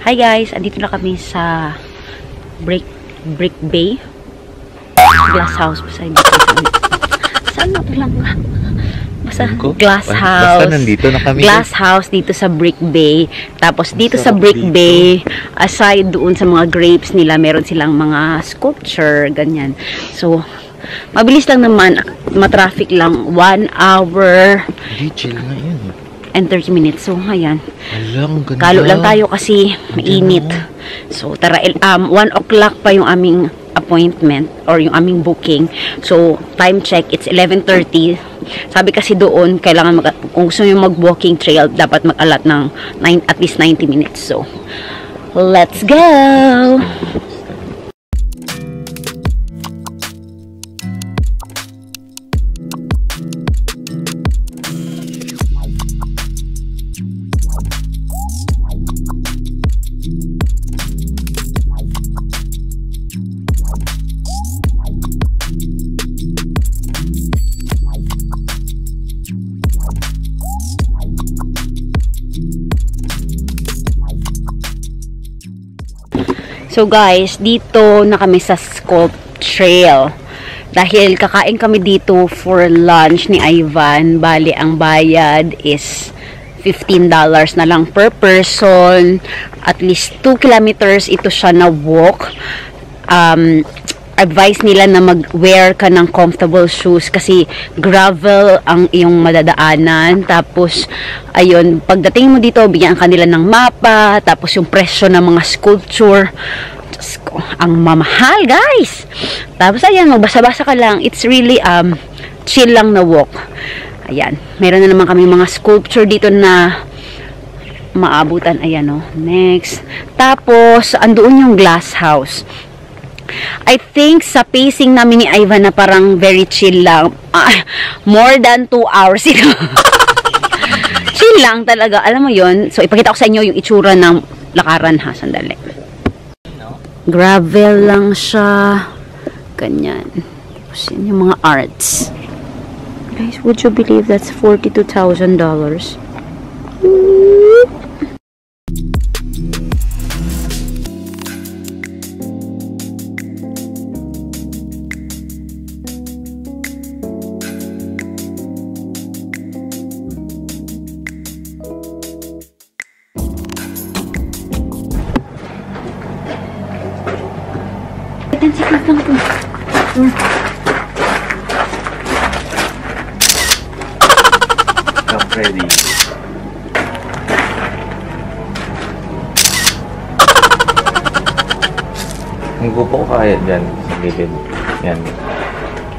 Hi guys, andito na kami sa Brick Bay. Glass house. Basta hindi ko saan na lang ba? Basta glass house. Basta nandito na kami. Glass house dito sa Brick Bay. Tapos dito sa Brick Bay, aside doon sa mga grapes nila, meron silang mga sculpture, ganyan. So, mabilis lang naman, matraffic lang, 1 hour. Hindi, chill na yun. And 30 minutes. So, ayan. Alam, ganda. Kalo lang tayo kasi mainit. So, tara, 1 o'clock pa yung aming appointment or yung aming booking. So, time check, it's 11:30. Sabi kasi doon, kailangan kung gusto nyo mag-walking trail, dapat mag-alat ng at least 90 minutes. So, let's go! So guys, dito na kami sa Sculpt Trail. Dahil kakain kami dito for lunch ni Ivan. Bali, ang bayad is $15 na lang per person. At least 2 kilometers ito siya na walk. Advice nila na mag-wear ka ng comfortable shoes kasi gravel ang iyong madadaanan. Tapos, ayun, pagdating mo dito, bigyan ka nila ng mapa, tapos yung presyo ng mga sculpture. Diyos ko, ang mamahal, guys! Tapos, ayan, magbasa-basa ka lang. It's really, chill lang na walk. Ayan, meron na naman kami mga sculpture dito na maabutan. Ayan, oh. Next. Tapos, andoon yung glass house. I think sa pacing namin ni Ivan na parang very chill lang. More than 2 hours ito. Chill lang talaga. Alam mo yon. So, ipakita ko sa inyo yung itsura ng lakaran ha. Sandali. Gravel lang siya. Ganyan. Tapos yun yung mga arts. Guys, would you believe that's $42,000? Sikap lang po. I'm ready. Ang gupo ko kaya dyan sa gilid. Yan.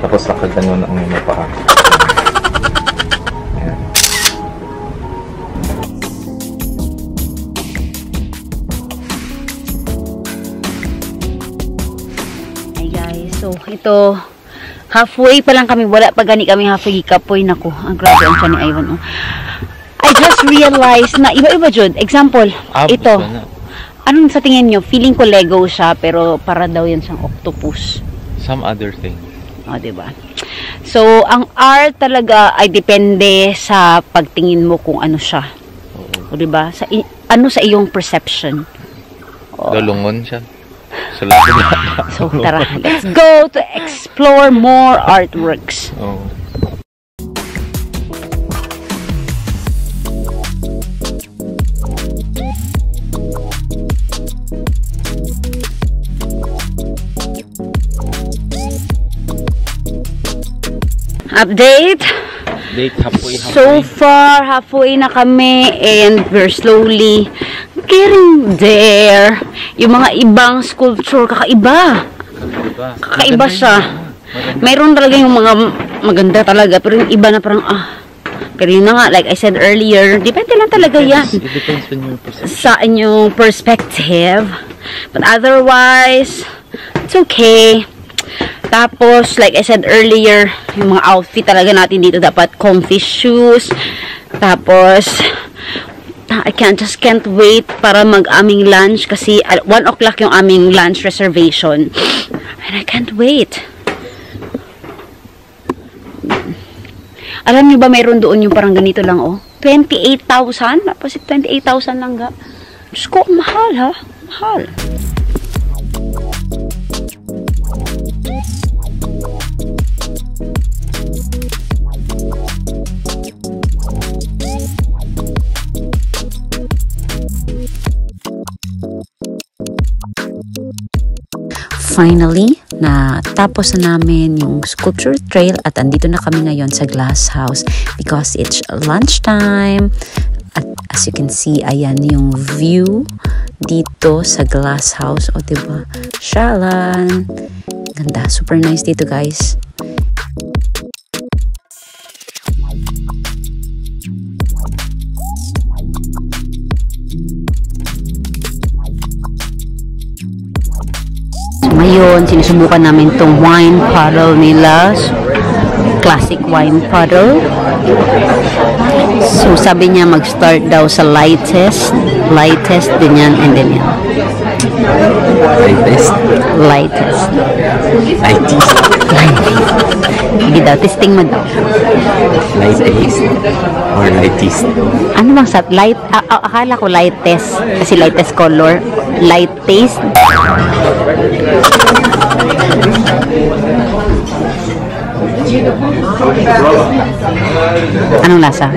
Tapos nakaganon ang mga paa. Yan. So, ito, halfway pa lang kami. Wala pa gani kami halfway kapoy. Naku, ang grabe ang siya ni Ivan. Oh. I just realized na iba-iba, Jud. Example, ito. Anong sa tingin nyo? Feeling ko Lego siya, pero para daw yan siyang octopus. Some other thing. O, diba? So, ang art talaga ay depende sa pagtingin mo kung ano siya. O, diba? Ano sa iyong perception. Dalungon siya. So, tara, let's go to explore more artworks. Oh. Update. Halfway. So far, halfway na kami and we're slowly getting there. Yung mga ibang sculpture, kakaiba. Kakaiba siya. Mayroon talaga yung mga maganda talaga, pero yung iba na parang, pero yun na nga, like I said earlier, depende lang talaga yan. It depends on your perception. Sa inyong perspective. But otherwise, it's okay. Tapos, like I said earlier, yung mga outfit talaga natin dito dapat comfy shoes. Tapos, I just can't wait para mag-aming lunch kasi 1 o'clock yung aming lunch reservation. And I can't wait. Alam niyo ba mayroon doon yung parang ganito lang, oh? 28,000? Tapos 28,000 lang ga. Diyos ko, mahal ha. Mahal. Finally, natapos na namin yung sculpture trail at andito na kami ngayon sa glass house because it's lunchtime. At as you can see, ayan yung view dito sa glass house. O, diba? Shalan. Ganda. Super nice dito, guys. Ngayon, sinusubukan namin tong wine bottle nila. Classic wine bottle. So, sabi niya mag-start daw sa lightest. Lightest din yan. And then yan. Lightest? Lightest. Lightest? Lightest. Hindi daw. Testing mo daw. Lightest? Or lightest? Ano bang sa light? Akala ko lightest. Kasi lightest color. Light taste. Anong lasa?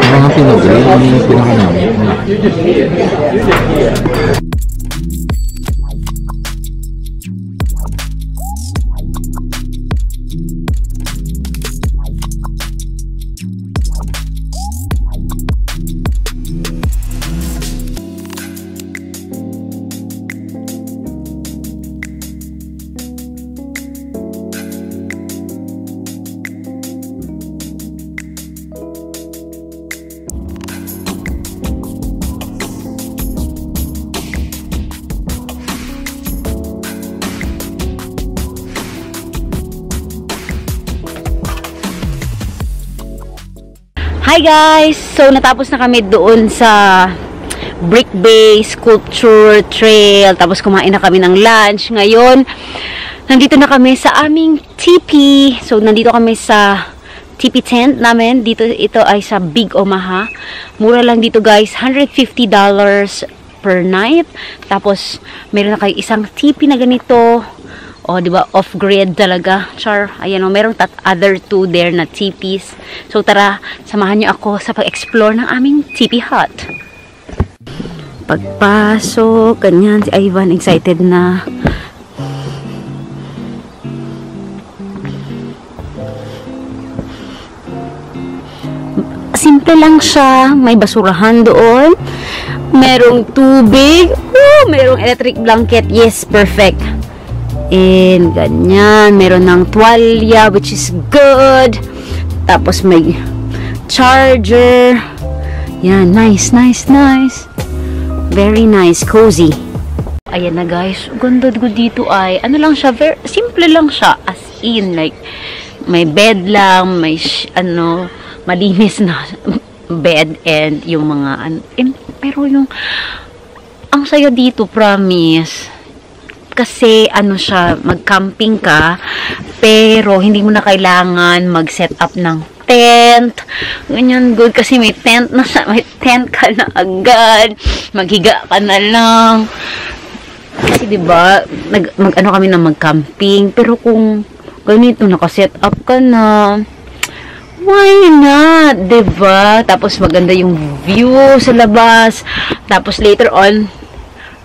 Mga pinag-grill, ano yung pinaka-namin? Hi guys! So, natapos na kami doon sa Brick Bay Sculpture Trail. Tapos kumain na kami ng lunch. Ngayon, nandito na kami sa aming teepee. So, nandito kami sa teepee tent namin. Dito, ito ay sa Big Omaha. Mura lang dito guys. $150 per night. Tapos, meron na kayo isang teepee na ganito. O, di ba? Off-grid talaga. Char, ayan o. Merong other two there na teepees. So, tara, samahan niyo ako sa pag-explore ng aming teepee hut. Pagpasok, ganyan. Si Ivan, excited na. Simple lang siya. May basurahan doon. Merong tubig. Oh, merong electric blanket. Yes, perfect. And ganyan, meron ng tuwalya which is good. Tapos may charger. Yan, nice, nice, nice. Very nice, cozy. Ayan na guys, ganda dito ay, ano lang siya, very simple lang siya. As in, like, may bed lang, may malinis na bed and yung mga, pero yung, ang saya dito, promise. Kasi ano siya, mag-camping ka, pero hindi mo na kailangan mag-set up ng tent. Ganyan, good. Kasi may tent na siya, may tent ka na agad. Maghiga ka na lang. Kasi diba, mag-ano kami na mag-camping. Pero kung ganito, naka-set up ka na, why not? Diba? Tapos maganda yung view sa labas. Tapos later on,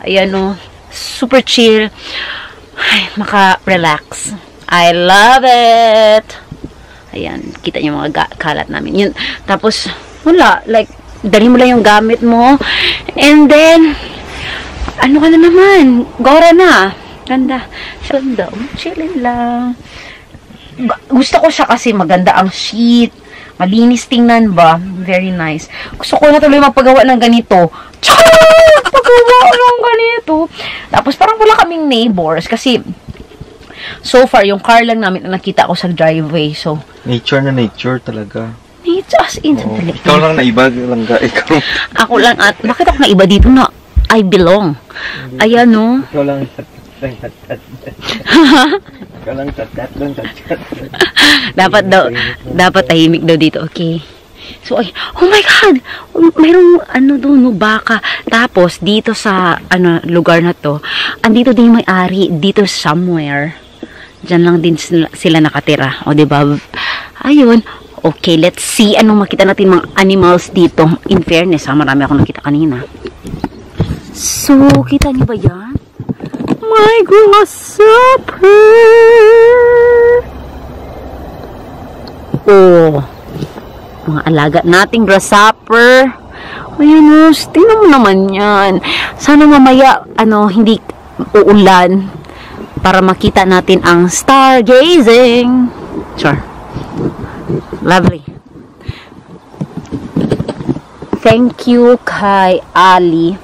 ayan o, super chill. Ay, maka-relax. I love it. Ayan, kita niyo mga kalat namin. Yun. Tapos, wala. Like, dali mo lang yung gamit mo. And then, ano ka na naman? Gora na. Ganda. Ganda. Chillin lang. Gusto ko siya kasi maganda ang sheet. Malinis tingnan ba? Very nice. Gusto ko na tuloy magpagawa ng ganito. Pagawa ng ganito. Tapos parang wala kaming neighbors kasi so far yung car lang namin na nakita ko sa driveway. So Nature na nature talaga. Nature as in. Oh, ikaw lang naiba lang ga. Ikaw. Ako lang at bakit ako naiba dito na I belong. Ayan no. Ikaw lang dapat tahimik daw dito. Okay. So, ay, oh my God! Mayroong, ano doon, no, baka. Tapos, dito sa, lugar na to, andito din yung may-ari, dito somewhere. Diyan lang din sila nakatira. O, diba? Ayun. Okay, let's see anong makita natin mga animals dito. In fairness, marami akong nakita kanina. So, kita niyo ba yan? My grasshopper! Oh, mga alaga nating grasshopper. Ayan, tingnan mo naman yan. Sana mamaya, hindi uulan para makita natin ang stargazing. Sure. Lovely. Thank you kay Ali.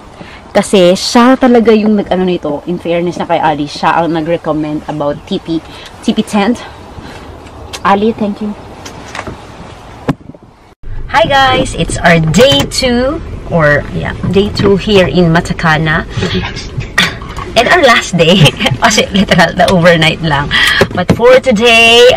Kasi siya talaga yung nag-ano nito. In fairness na kay Ali, siya ang nag-recommend about TP tent. Ali, thank you. Hi guys, it's our day 2 day 2 here in Matacana. And our last day, kasi literal na overnight lang. But for today,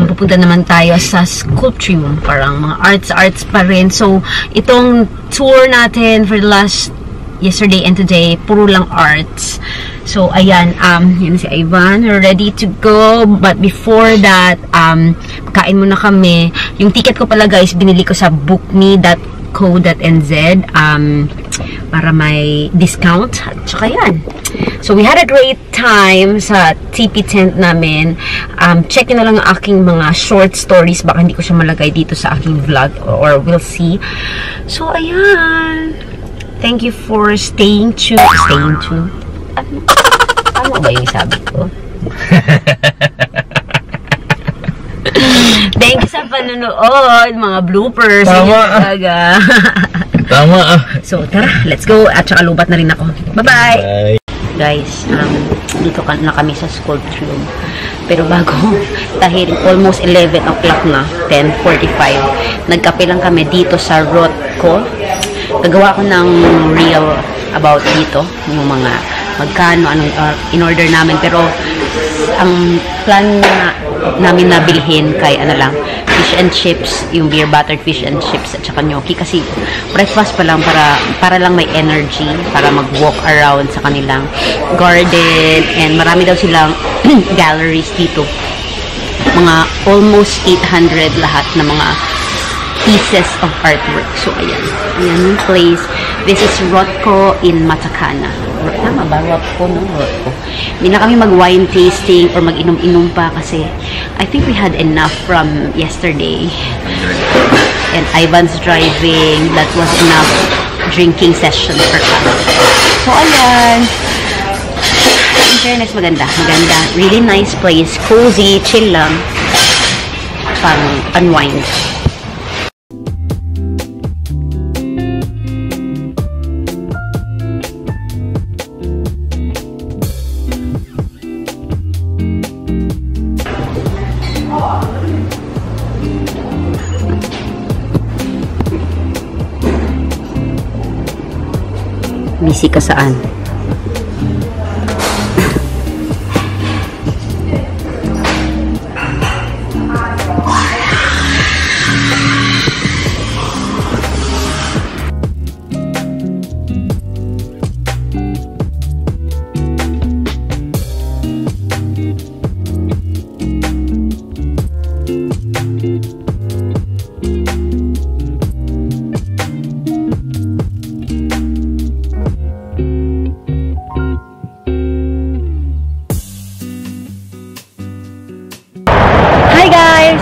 pupunta naman tayo sa Sculptrium. Parang mga arts pa rin. So, itong tour natin for the last yesterday and today, puro lang arts. So, ayan, yun si Ivan, we're ready to go. But before that, kain muna kami. Yung ticket ko pala guys, binili ko sa bookme.co.nz para may discount. At saka yan. So, we had a great time sa TP tent namin. Check na lang ang aking mga short stories. Baka hindi ko siya malagay dito sa aking vlog or we'll see. So, ayan. Thank you for staying tuned. Staying tuned? Ano ba yung sabi ko? Thank you sa panonood, mga bloopers. Tama. Tama. So, tara, let's go. At saka lubat na rin ako. Bye-bye! Bye. Guys, dito na kami sa Sculptrium. Pero bago, dahil almost 11 o'clock na, 10:45, nagkape lang kami dito sa Rothko. Gagawa ko ng reel about dito, yung mga magkano, anong in-order namin. Pero, ang plan namin na bilhin kay fish and chips, yung beer battered fish and chips at saka gnocchi kasi breakfast pa lang para lang may energy para mag-walk around sa kanilang garden, and marami daw silang galleries dito, mga almost 800 lahat na mga pieces of artwork. So ayan yung place. This is Rothko in Matacana. Tama ba? Rothko, no? Rothko. Hindi na kami mag-wine tasting or mag-inom-inom pa kasi I think we had enough from yesterday. And Ivan's driving. That was enough drinking session for us. So, ayan. In fairness, maganda. Maganda. Really nice place. Cozy, chill lang. Pang unwind. Busy ka saan?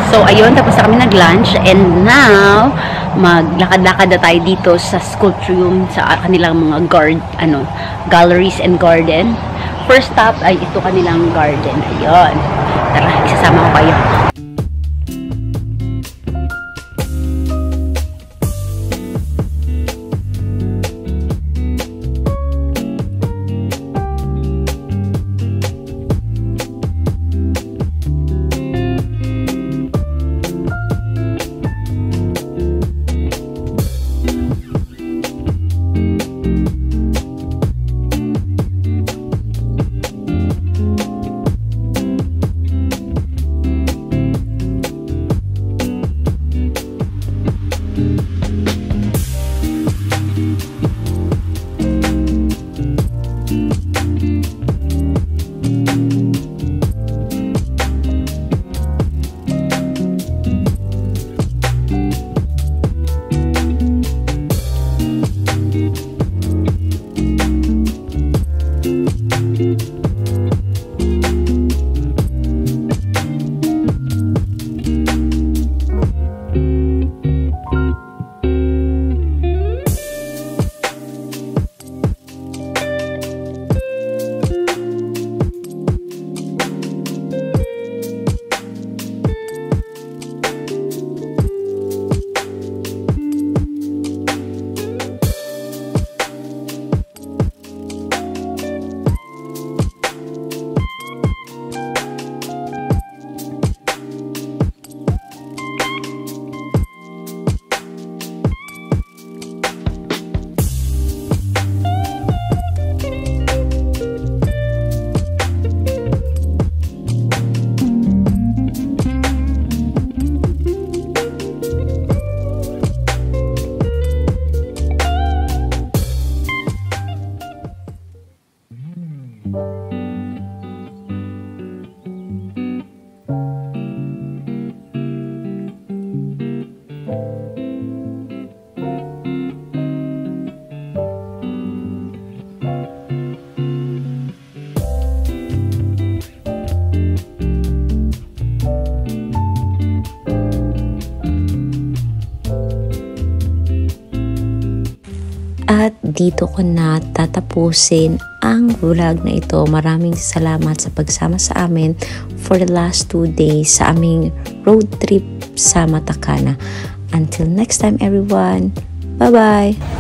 So, ayun, tapos na kami nag-lunch and now, maglakad-lakad na tayo dito sa Sculptrium, sa kanilang mga galleries and garden. First stop ay ito kanilang garden. Ayun. Tara, isasama ko kayo. At dito ko na tatapusin ang vlog na ito. Maraming salamat sa pagsama sa amin for the last 2 days sa aming road trip sa Matakana. Until next time everyone, bye-bye!